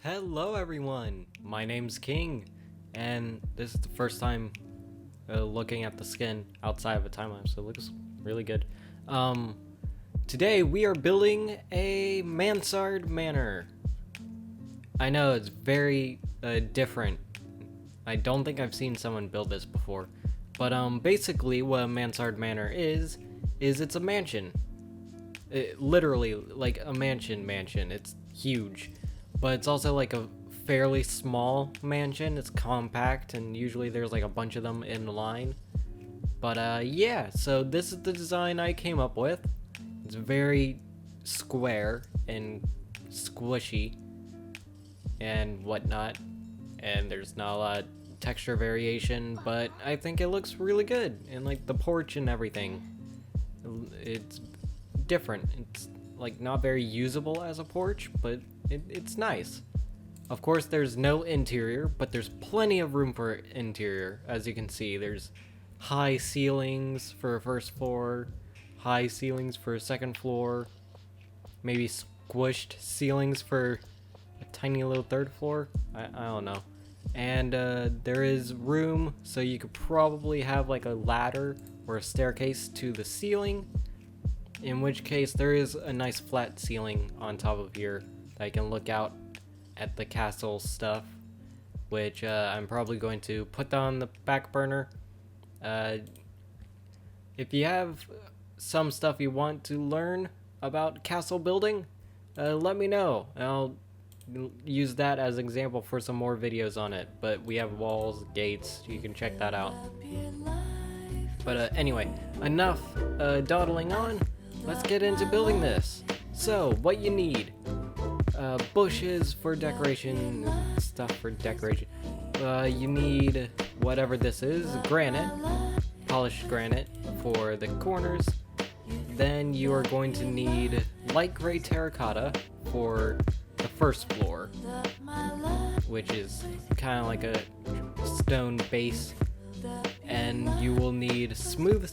Hello everyone, my name's King, and this is the first time looking at the skin outside of a time-lapse, so it looks really good. Today we are building a Mansard Manor. I know it's very different. I don't think I've seen someone build this before, but basically what a Mansard Manor is it's a mansion. Literally like a mansion. It's huge. But it's also like a fairly small mansion. It's compact, and usually there's like a bunch of them in line. But yeah, so this is the design I came up with. It's very square and squishy and whatnot. And there's not a lot of texture variation, but I think it looks really good. And like the porch and everything, it's different. It's like not very usable as a porch, but it's nice. Of course, there's no interior, but there's plenty of room for interior. As you can see, there's high ceilings for a first floor, high ceilings for a second floor, maybe squished ceilings for a tiny little third floor. I don't know. And there is room, so you could probably have like a ladder or a staircase to the ceiling, in which case there is a nice flat ceiling on top of here. I can look out at the castle stuff, which I'm probably going to put on the back burner. If you have some stuff you want to learn about castle building, let me know. I'll use that as an example for some more videos on it. But we have walls, gates, you can check that out. But anyway, enough dawdling on. Let's get into building this. So, what you need. Bushes for decoration, stuff for decoration. You need whatever this is, granite, polished granite for the corners. Then you are going to need light gray terracotta for the first floor, which is kind of like a stone base. And you will need smooth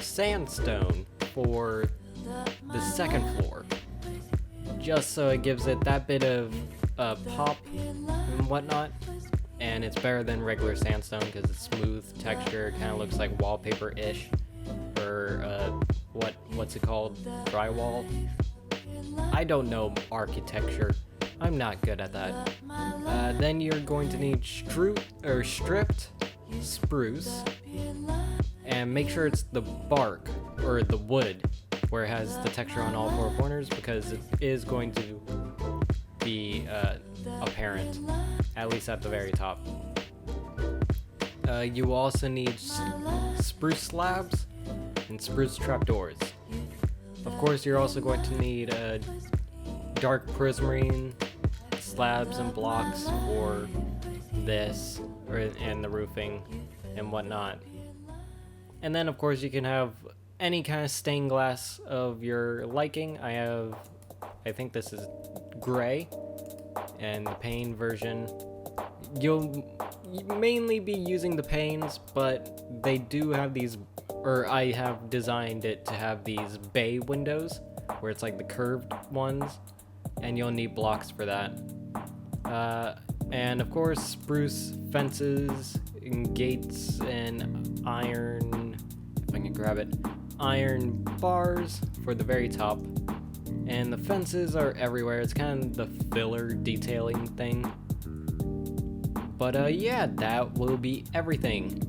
sandstone for the second floor, just so it gives it that bit of pop and whatnot. And it's better than regular sandstone because it's smooth texture, kind of looks like wallpaper-ish, or what's it called, drywall. I don't know architecture, I'm not good at that. Then you're going to need stripped spruce, and make sure it's the bark or the wood where it has the texture on all four corners, because it is going to be apparent, at least at the very top. You also need spruce slabs and spruce trapdoors. Of course, you're also going to need dark prismarine slabs and blocks for this, and the roofing and whatnot. And then, of course, you can have any kind of stained glass of your liking. I think this is gray, and the pane version, you'll mainly be using the panes, but they do have these, or I have designed it to have these bay windows, where it's like the curved ones, and you'll need blocks for that. And of course, spruce fences and gates and iron, if I can grab it, iron bars for the very top. And the fences are everywhere. It's kind of the filler detailing thing. But yeah, that will be everything.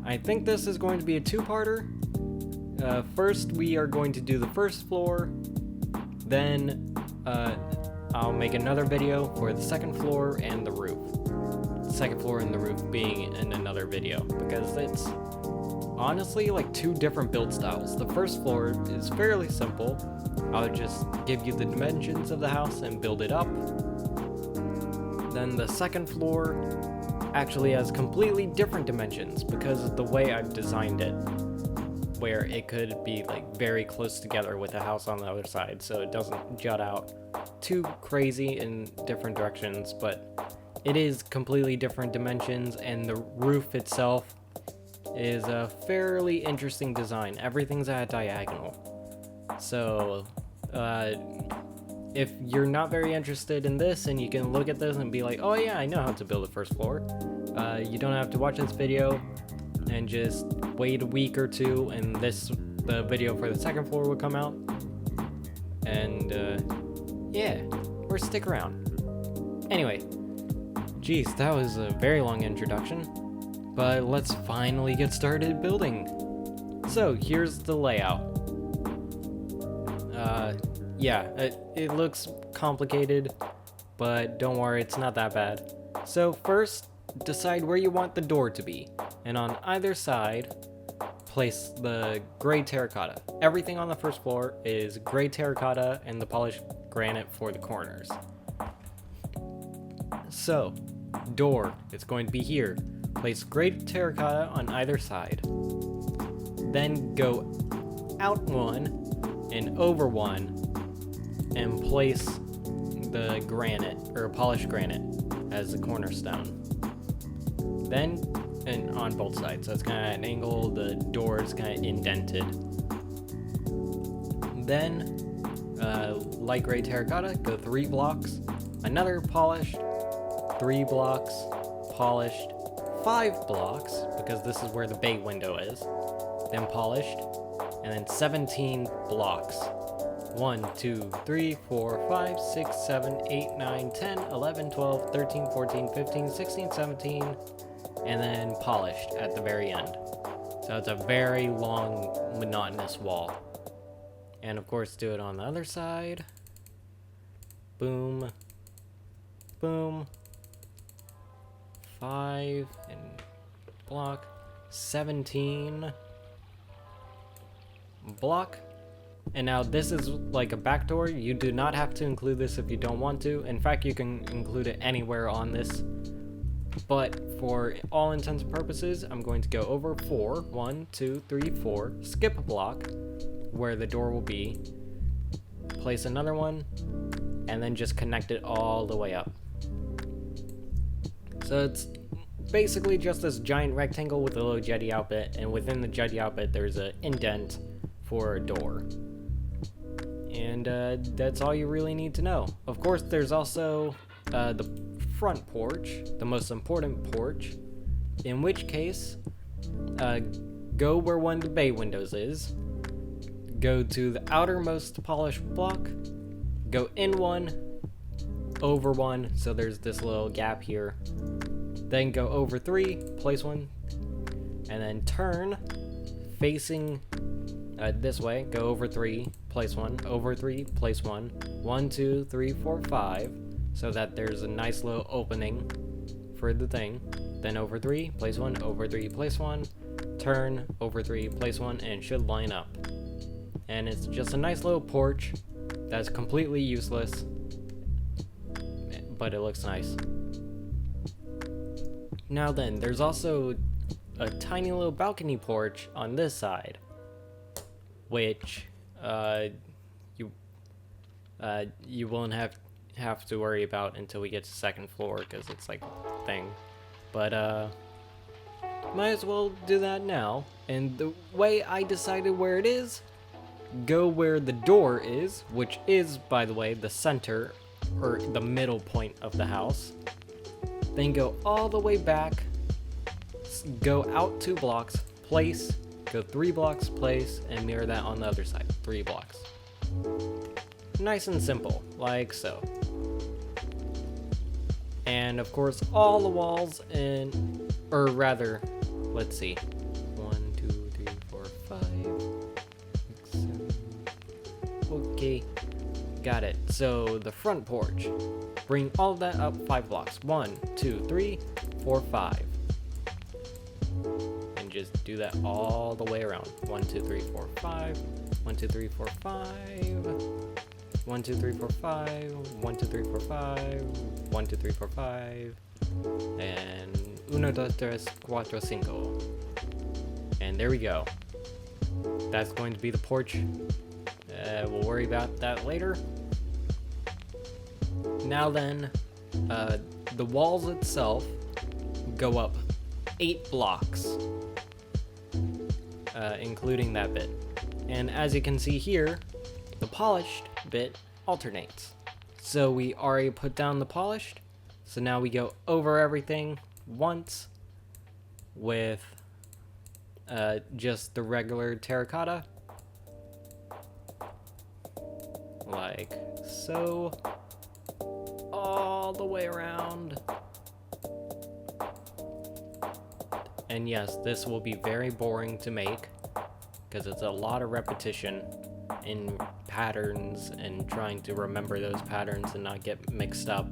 I think this is going to be a two-parter. First, we are going to do the first floor. Then I'll make another video for the second floor and the roof. The second floor and the roof being in another video, because it's honestly like two different build styles. The first floor is fairly simple. I'll just give you the dimensions of the house and build it up. Then the second floor actually has completely different dimensions because of the way I've designed it, where it could be like very close together with a house on the other side, so it doesn't jut out too crazy in different directions. But it is completely different dimensions, and the roof itself is a fairly interesting design. Everything's at a diagonal, so if you're not very interested in this and you can look at this and be like, oh yeah, I know how to build a first floor, you don't have to watch this video and just wait a week or two and the video for the second floor will come out. And yeah, or stick around. Anyway, geez, that was a very long introduction, but let's finally get started building. So here's the layout. Yeah, it looks complicated, but don't worry, it's not that bad. So first, decide where you want the door to be, and on either side, place the gray terracotta. Everything on the first floor is gray terracotta and the polished granite for the corners. So, door, it's going to be here. Place gray terracotta on either side. Then go out one and over one and place the granite, or polished granite, as the cornerstone. Then, and on both sides, so it's kind of at an angle, the door is kind of indented. Then, light gray terracotta, go 3 blocks, another polished, 3 blocks, polished, 5 blocks, because this is where the bay window is, then polished, and then 17 blocks. 1, 2, 3, 4, 5, 6, 7, 8, 9, 10, 11, 12, 13, 14, 15, 16, 17, and then polished at the very end. So it's a very long, monotonous wall. And of course, do it on the other side. Boom. Boom. 5 and block. 17. Block. And now this is like a back door. You do not have to include this if you don't want to. In fact, you can include it anywhere on this. But for all intents and purposes, I'm going to go over 4. 1, 2, 3, 4. Skip a block where the door will be. Place another one. And then just connect it all the way up. So it's basically just this giant rectangle with a little jetty outbit. And within the jetty outbit, there's an indent for a door. And that's all you really need to know. Of course, there's also the front porch, the most important porch, in which case, go where one of the bay windows is, go to the outermost polished block, go in one, over one, so there's this little gap here, then go over 3, place one, and then turn facing this way, go over 3, place one, over 3, place one, 1, 2, 3, 4, 5, so that there's a nice little opening for the thing. Then over 3, place one, over 3, place one, turn, over 3, place one, and it should line up. And it's just a nice little porch that's completely useless, but it looks nice. Now then, there's also a tiny little balcony porch on this side, which you won't have to worry about until we get to second floor, because it's like a thing. But might as well do that now. And the way I decided where it is, go where the door is, which is, by the way, the center or the middle point of the house. Then go all the way back, go out 2 blocks, place, go 3 blocks, place, and mirror that on the other side, 3 blocks. Nice and simple, like so. And of course, all the walls or rather, let's see, 1, 2, 3, 4, 5, 6, 7, okay, got it. So the front porch, bring all of that up 5 blocks, 1, 2, 3, 4, 5. Just do that all the way around. 1, 2, 3, 4, 5. 1, 2, 3, 4, 5. 1, 2, 3, 4, 5. 1, 2, 3, 4, 5. 1, 2, 3, 4, 5. And 1, 2, 3, 4, 5. And there we go. That's going to be the porch. We'll worry about that later. Now then, the walls itself go up 8 blocks. Including that bit. And as you can see here, the polished bit alternates. So we already put down the polished. So now we go over everything once with just the regular terracotta. Like so. All the way around. And yes, this will be very boring to make because it's a lot of repetition in patterns and trying to remember those patterns and not get mixed up.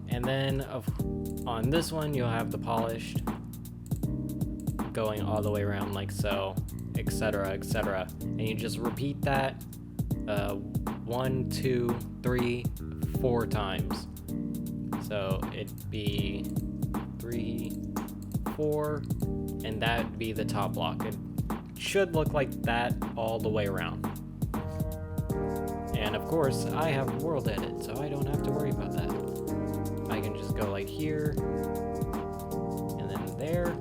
And then on this one, you'll have the polished going all the way around like so, etc., etc. And you just repeat that 1, 2, 3, 4 times. So it'd be 3, 4, and that'd be the top block. It should look like that all the way around. And of course, I have world edit, so I don't have to worry about that. I can just go like here, and then there.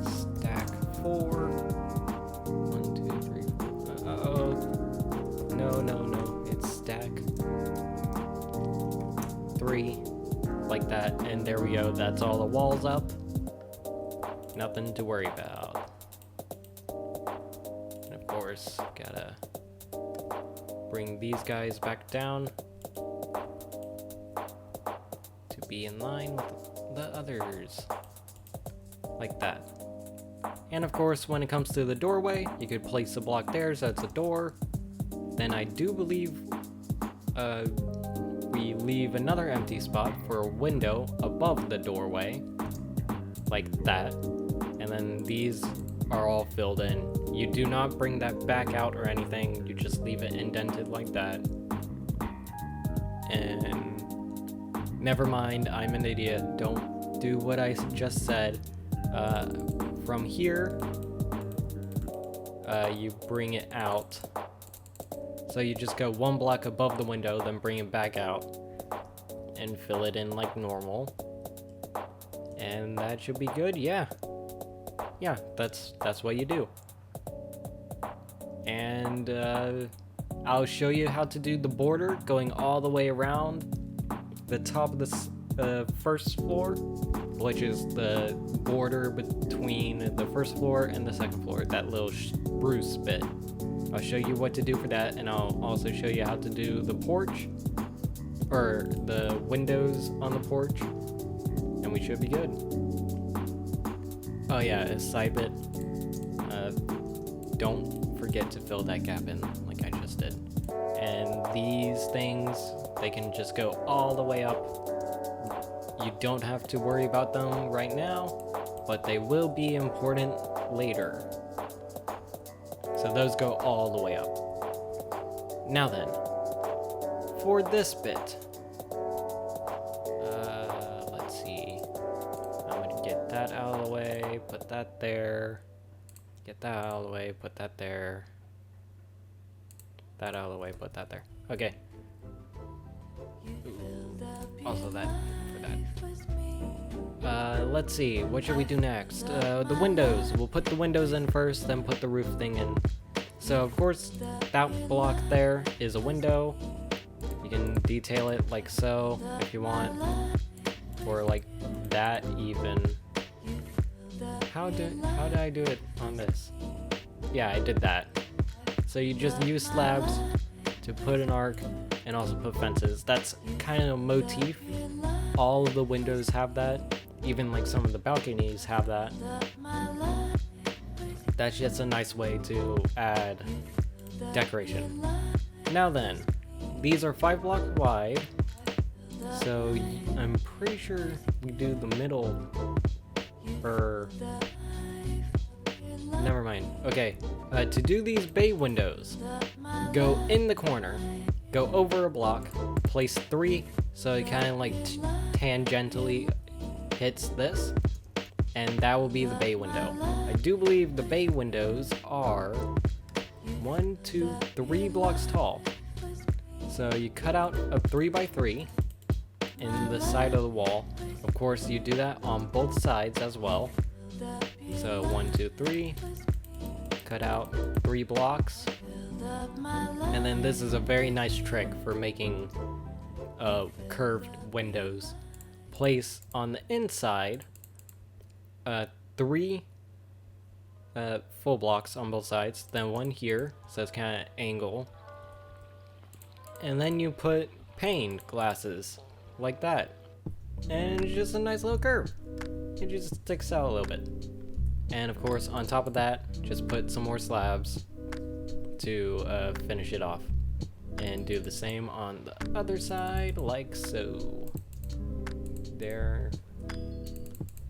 Stack 4. 1, 2, 3, 4. Uh-oh. No. It's stack 3. Like that, and there we go. That's all the walls up. Nothing to worry about. And of course, gotta bring these guys back down to be in line with the others. Like that. And of course, when it comes to the doorway, you could place a block there so it's a door. Then I do believe we leave another empty spot for a window above the doorway, like that, and then these are all filled in. You do not bring that back out or anything, you just leave it indented like that. And never mind, I'm an idiot, don't do what I just said. From here, you bring it out. So you just go 1 block above the window, then bring it back out and fill it in like normal. And that should be good. Yeah, that's what you do. And I'll show you how to do the border going all the way around the top of the first floor, which is the border between the first floor and the second floor, that little spruce bit. I'll show you what to do for that, and I'll also show you how to do the porch, or the windows on the porch, and we should be good. Oh yeah, a side bit, don't forget to fill that gap in like I just did. And these things, they can just go all the way up. You don't have to worry about them right now, but they will be important later. So those go all the way up. Now then, for this bit, let's see. I'm gonna get that out of the way, put that there, get that out of the way, put that there, that out of the way, put that there. Okay. Ooh. Also that for that. Let's see, what should we do next? The windows. We'll put the windows in first, then put the roof thing in. So of course, that block there is a window. You can detail it like so if you want, or like that even. How did I do it on this? Yeah, I did that. So you just use slabs to put an arc and also put fences. That's kind of a motif. All of the windows have that. Even like some of the balconies have that. That's just a nice way to add decoration. Now then, these are 5 blocks wide. So I'm pretty sure we do the middle, or never mind. Okay, to do these bay windows, go in the corner, go over a block, place 3, so it kind of like tangentially hits this, and that will be the bay window. I do believe the bay windows are 1, 2, 3 blocks tall. So you cut out a 3x3 in the side of the wall. Of course, you do that on both sides as well. So 1, 2, 3, cut out 3 blocks, And then this is a very nice trick for making curved windows. Place on the inside 3 full blocks on both sides, then one here, so it's kind of angle. And then you put pane glasses like that. And it's just a nice little curve. It just sticks out a little bit. And of course, on top of that, just put some more slabs to finish it off. And do the same on the other side, like so. There.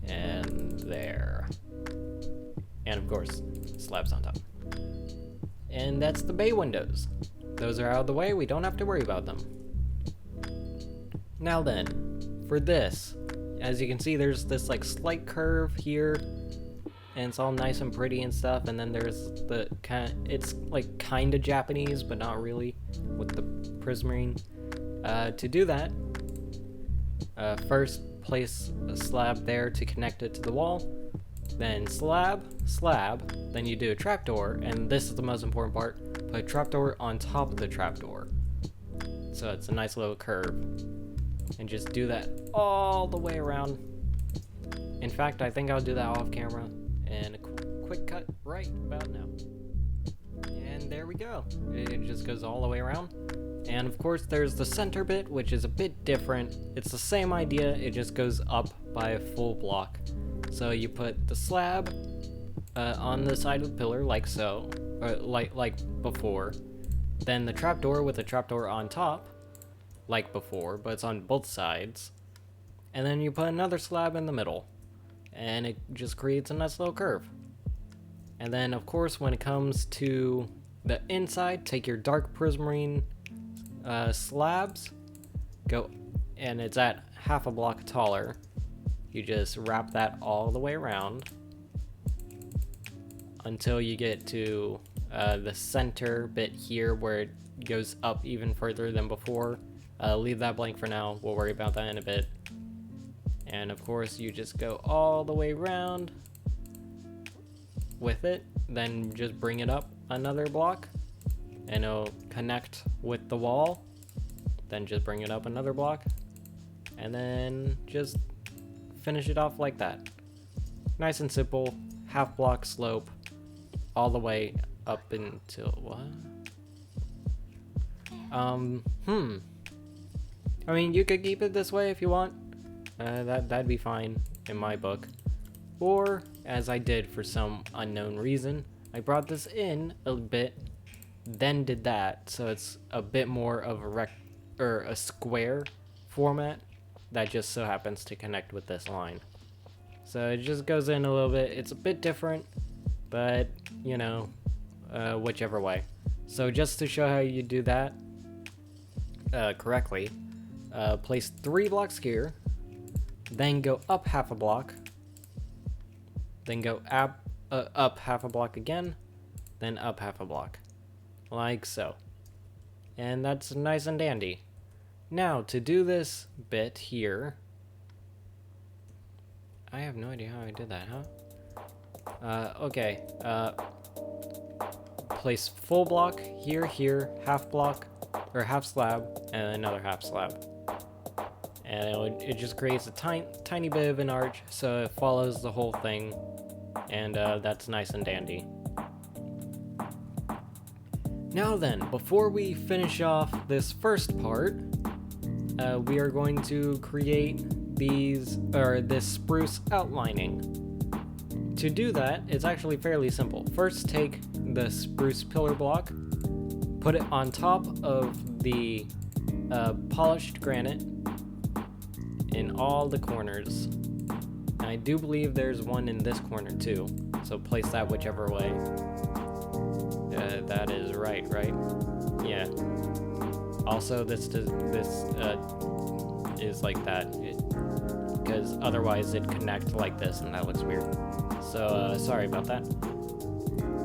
And there. And of course, slabs on top. And that's the bay windows. Those are out of the way, we don't have to worry about them. Now then, for this, as you can see, there's this like slight curve here, and it's all nice and pretty and stuff, and then there's the it's like kind of Japanese, but not really, with the prismarine. To do that, first place a slab there to connect it to the wall, then slab, then you do a trapdoor, and this is the most important part, put a trapdoor on top of the trapdoor. So it's a nice little curve. And just do that all the way around. In fact, I think I'll do that off camera, and a quick cut right about now. And there we go. It just goes all the way around. And of course there's the center bit, which is a bit different. It's the same idea, it just goes up by a full block. So you put the slab on the side of the pillar like so, or like before. Then the trapdoor with the trapdoor on top, like before, but it's on both sides. And then you put another slab in the middle, and it just creates a nice little curve. And then of course when it comes to the inside, take your dark prismarine slabs, go, and it's at half a block taller. You just wrap that all the way around until you get to the center bit here where it goes up even further than before. Leave that blank for now, we'll worry about that in a bit. And of course you just go all the way around with it, then just bring it up another block and it'll connect with the wall, then just bring it up another block, and then just finish it off like that. Nice and simple, half block slope all the way up until what? I mean, you could keep it this way if you want. That'd be fine in my book. Or, as I did for some unknown reason, I brought this in a bit, then did that, so it's a bit more of a square format that just so happens to connect with this line. So it just goes in a little bit. It's a bit different, but you know, whichever way. So just to show how you do that correctly, place 3 blocks here, then go up half a block, then go up half a block again, then up half a block, like so. And that's nice and dandy. Now, to do this bit here, I have no idea how I did that, huh? Okay, place full block here, half block, or half slab, and another half slab. And it just creates a tiny bit of an arch, so it follows the whole thing, and that's nice and dandy. Now then, before we finish off this first part, we are going to create this spruce outlining. To do that, it's actually fairly simple. First, take the spruce pillar block, put it on top of the polished granite in all the corners. And I do believe there's one in this corner too, so place that whichever way. That is right? Yeah. Also, this is like that, because otherwise it'd connect like this, and that looks weird. So sorry about that.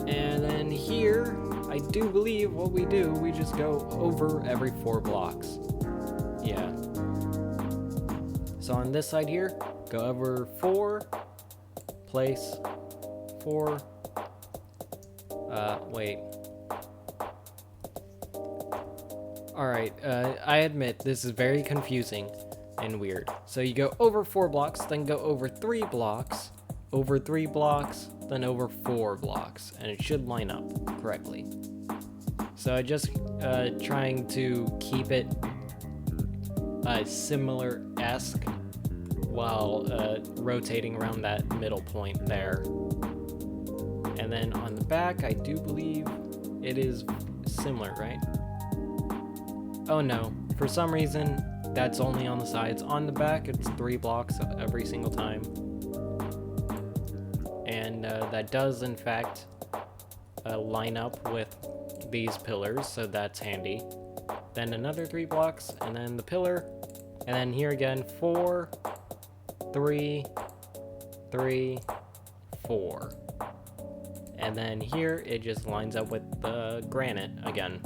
And then here, I do believe what we do, we just go over every 4 blocks. Yeah. So on this side here, go over 4, place 4, wait. Alright, I admit this is very confusing and weird. So you go over 4 blocks, then go over 3 blocks, over 3 blocks, then over 4 blocks, and it should line up correctly. So I just trying to keep it similar-esque while rotating around that middle point there. And then on the back, I do believe it is similar, right? Oh no, for some reason, that's only on the sides. On the back, it's 3 blocks every single time. And that does, in fact, line up with these pillars, so that's handy. Then another 3 blocks, and then the pillar, and then here again, 4, 3, 3, 4. And then here, it just lines up with the granite again.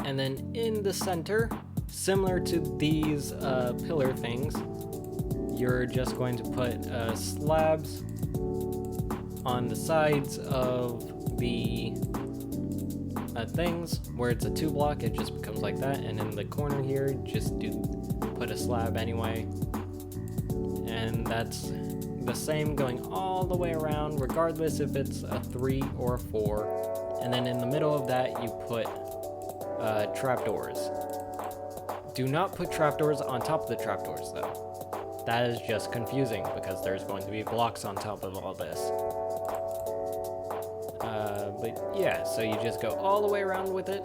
And then in the center, similar to these pillar things, you're just going to put slabs on the sides of the things. Where it's a 2 block, it just becomes like that. And in the corner here, just put a slab anyway. And that's the same going all the way around, regardless if it's a 3 or a 4. And then in the middle of that, you put trapdoors. Do not put trapdoors on top of the trapdoors, though. That is just confusing, because there's going to be blocks on top of all this. But yeah, so you just go all the way around with it.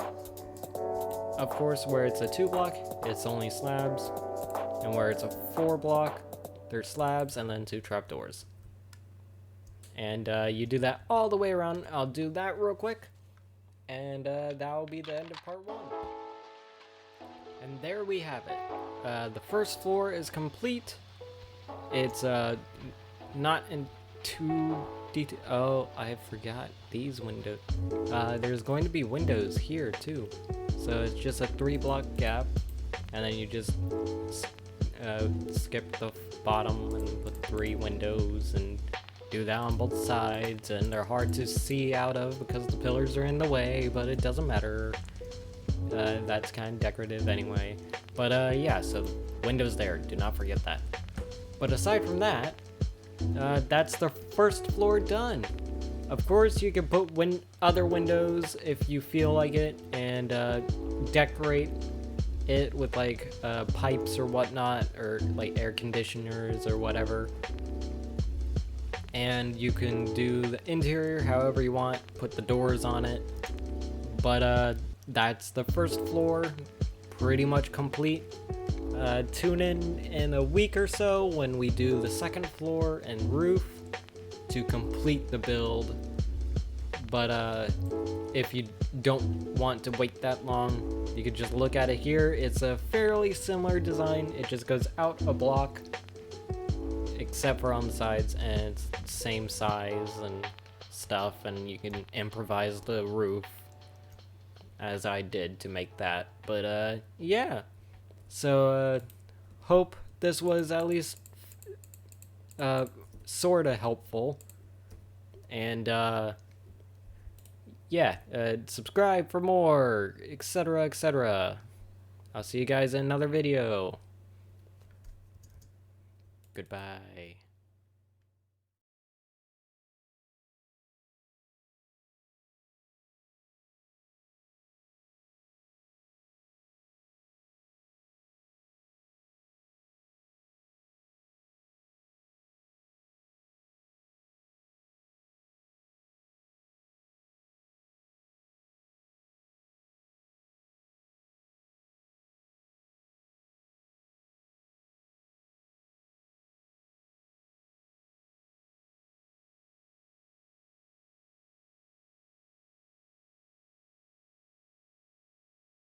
Of course, where it's a 2 block, it's only slabs. And where it's a 4 block, there's slabs and then 2 trapdoors. And you do that all the way around. I'll do that real quick. And that will be the end of part 1. And there we have it. The first floor is complete. It's not in too detail. Oh, I forgot these windows. There's going to be windows here too. So it's just a 3 block gap. And then you just skip the bottom and put 3 windows and do that on both sides, and they're hard to see out of because the pillars are in the way, but it doesn't matter. That's kind of decorative anyway. But yeah, so windows there, do not forget that. But aside from that, that's the first floor done. Of course, you can put other windows if you feel like it, and decorate it with like pipes or whatnot, or like air conditioners or whatever. And you can do the interior however you want, put the doors on it. But that's the first floor, pretty much complete. Tune in a week or so when we do the second floor and roof to complete the build. But if you don't want to wait that long, you could just look at it here. It's a fairly similar design. It just goes out a block, except for on the sides, and it's the same size and stuff, and you can improvise the roof as I did to make that. But yeah, so hope this was at least sorta helpful. And yeah, subscribe for more, etc, etc. I'll see you guys in another video. Goodbye.